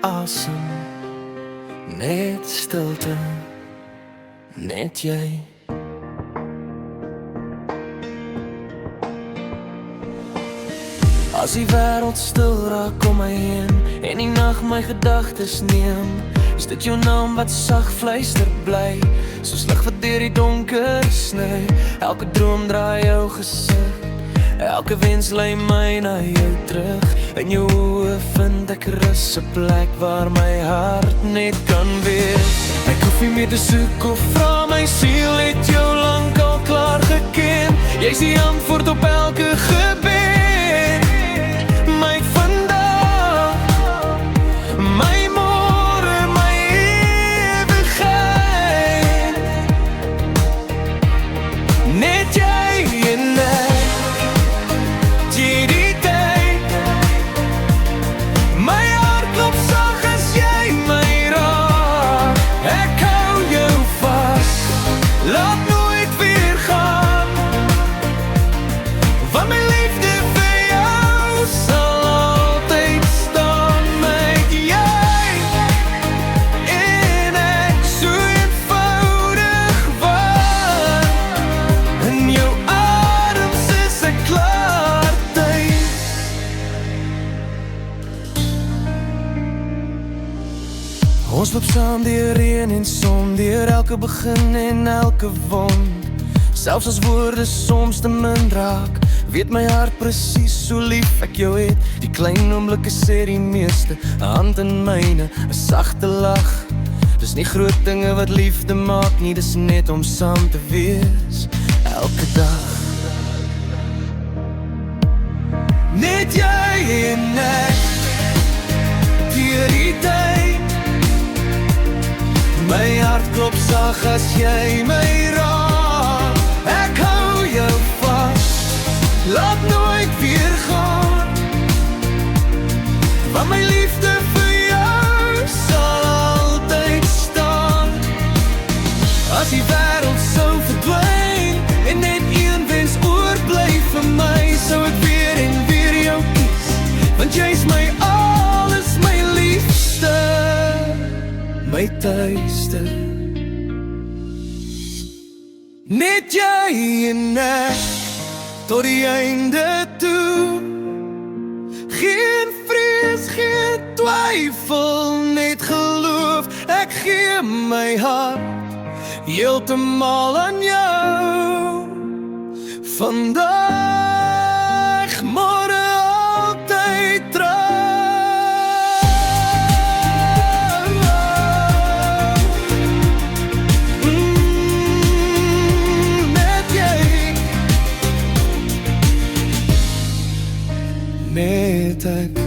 asem, net stilte, net jy. As die wêreld stil raak om my heen en die nag my gedagtes neem, is dit jou naam wat sag fluister bly, soos lig wat deur die donker sny. Elke droom draai jou gesig, elke wens lei my na jou terug. In jou oë vind ek rus, 'n plek waar my hart net kan wees. Ek hoef nie meer te soek of vra, my siel het jou lank al klaar geken. Jy's die antwoord op elke gebed. My vandag, my môre, my ewigheid. Net jy en ek, die tyd. My hart klop sag as jy my raak. Ek hou jou vas, laat nooit weer gaan. Want my liefde vir jou sal altyd staan. Met jy en ek so eenvoudig waar. In jou arms is ek klaar tuis. Ons loop saam deur reën en son, deur elke begin en elke wond. Selfs as woorde soms te min raak, weet my hart presies hoe lief ek jou het. Die klein oomblikke sê die meeste, 'n hand in myne, 'n sagte lag. Dis nie groot dinge wat liefde maak nie, dis net om saam te wees elke dag. Net jy en ek, deur die tyd. My hart klop sag as jy my raak. Ek hou jou vas, laat nooit weer gaan. Want my liefde vir jou sal altyd staan. As die wêreld sou verdwyn en net een wens oorbly vir my, sou ek weer en weer jou kies. Want jy's my alles, my liefste, my tuiste. Net jy en ek, tot die einde toe. Geen vrees, geen twyfel, net geloof. Ek gee my hart heeltemal aan jou. Vandag, môre, altyd trouw. Net ek